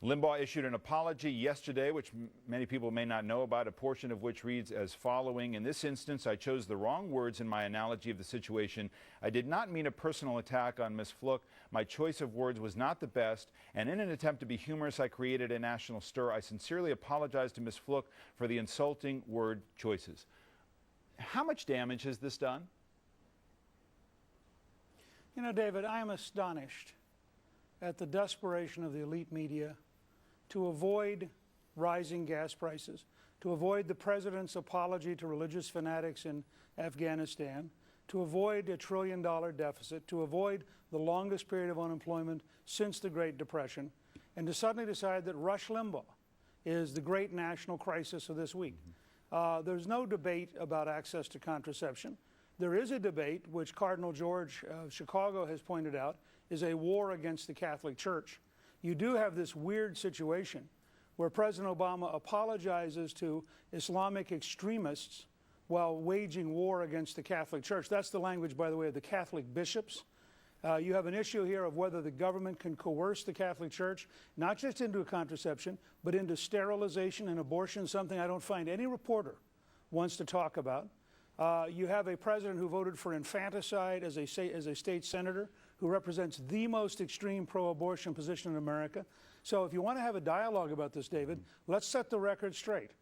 Limbaugh issued an apology yesterday, which many people may not know about, a portion of which reads as following. In this instance, I chose the wrong words in my analogy of the situation. I did not mean a personal attack on Ms. Fluke. My choice of words was not the best, and in an attempt to be humorous, I created a national stir. I sincerely apologize to Ms. Fluke for the insulting word choices. How much damage has this done? You know, David, I am astonished at the desperation of the elite media to avoid rising gas prices, to avoid the president's apology to religious fanatics in Afghanistan, to avoid a $1 trillion deficit, to avoid the longest period of unemployment since the Great Depression, and to suddenly decide that Rush Limbaugh is the great national crisis of this week. There's no debate about access to contraception. There is a debate, which Cardinal George of Chicago has pointed out, is a war against the Catholic Church. You do have this weird situation where President Obama apologizes to Islamic extremists while waging war against the Catholic Church. That's the language, by the way, of the Catholic bishops. You have an issue here of whether the government can coerce the Catholic Church, not just into contraception, but into sterilization and abortion, something I don't find any reporter wants to talk about. You have a president who voted for infanticide as a state senator, who represents the most extreme pro-abortion position in America. So if you want to have a dialogue about this, David, let's set the record straight.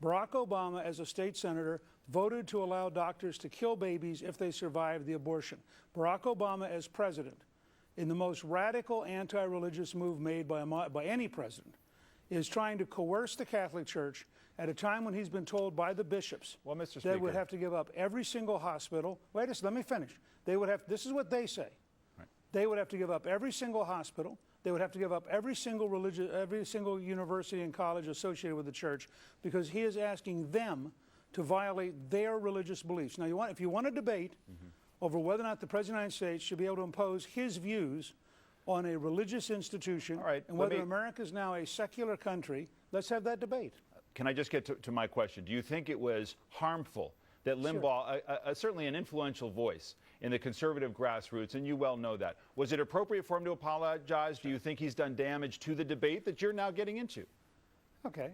Barack Obama, as a state senator, voted to allow doctors to kill babies if they survived the abortion. Barack Obama, as president, in the most radical anti-religious move made by any president, is trying to coerce the Catholic Church at a time when he's been told by the bishops they would have to give up every single hospital. Wait a second, let me finish. They would have, this is what they say. Right. They would have to give up every single hospital. They would have to give up every single university and college associated with the church, because he is asking them to violate their religious beliefs. Now, if you want to debate over whether or not the President of the United States should be able to impose his views on a religious institution, and whether America is now a secular country, let's have that debate. Can I just get to my question? Do you think it was harmful that Limbaugh, certainly an influential voice in the conservative grassroots, and you well know that, was it appropriate for him to apologize? Do you think he's done damage to the debate that you're now getting into? Okay.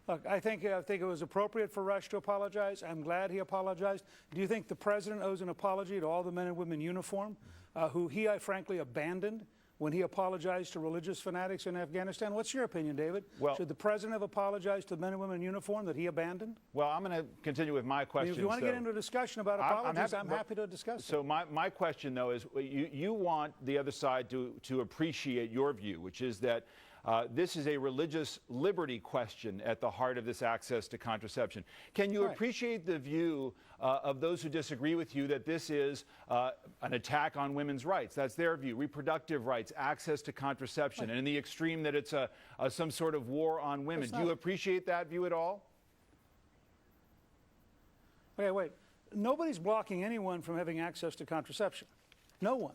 Look, I think it was appropriate for Rush to apologize. I'm glad he apologized. Do you think the president owes an apology to all the men and women in uniform who he, frankly, abandoned when he apologized to religious fanatics in Afghanistan? What's your opinion, David? Well, should the president have apologized to the men and women in uniform that he abandoned? Well, I'm going to continue with my question. If you want to get into a discussion about apologies, I'm happy to discuss it. So my question, though, is you want the other side to appreciate your view, which is that this is a religious liberty question at the heart of this access to contraception. Can you appreciate the view of those who disagree with you that this is an attack on women's rights? That's their view. Reproductive rights, access to contraception, and in the extreme that it's some sort of war on women. Do you appreciate that view at all? Okay, wait. Nobody's blocking anyone from having access to contraception. No one.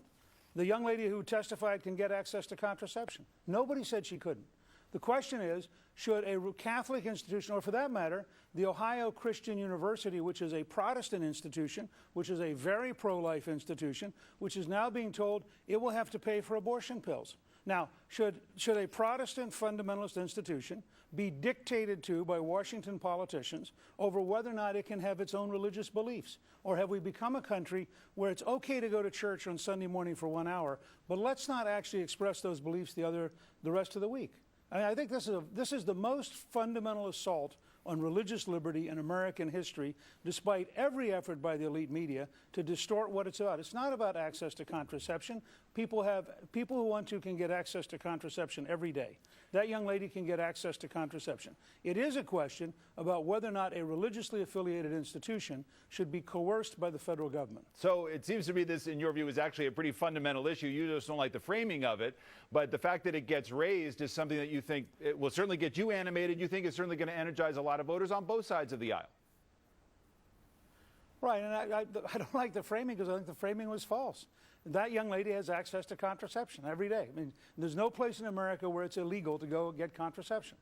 The young lady who testified can get access to contraception. Nobody said she couldn't. The question is, should a Catholic institution, or for that matter, the Ohio Christian University, which is a Protestant institution, which is a very pro-life institution, which is now being told it will have to pay for abortion pills. Now, should a Protestant fundamentalist institution be dictated to by Washington politicians over whether or not it can have its own religious beliefs? Or have we become a country where it's okay to go to church on Sunday morning for 1 hour, but let's not actually express those beliefs the rest of the week? I mean, I think this is the most fundamental assault on religious liberty in American history, despite every effort by the elite media to distort what it's about. It's not about access to contraception. People who want to can get access to contraception every day. That young lady can get access to contraception. It is a question about whether or not a religiously affiliated institution should be coerced by the federal government. So it seems to me this, in your view, is actually a pretty fundamental issue. You just don't like the framing of it, but the fact that it gets raised is something that you think it will certainly get you animated. You think it's certainly going to energize a lot of voters on both sides of the aisle. Right, and I don't like the framing because I think the framing was false. That young lady has access to contraception every day. I mean, there's no place in America where it's illegal to go get contraception.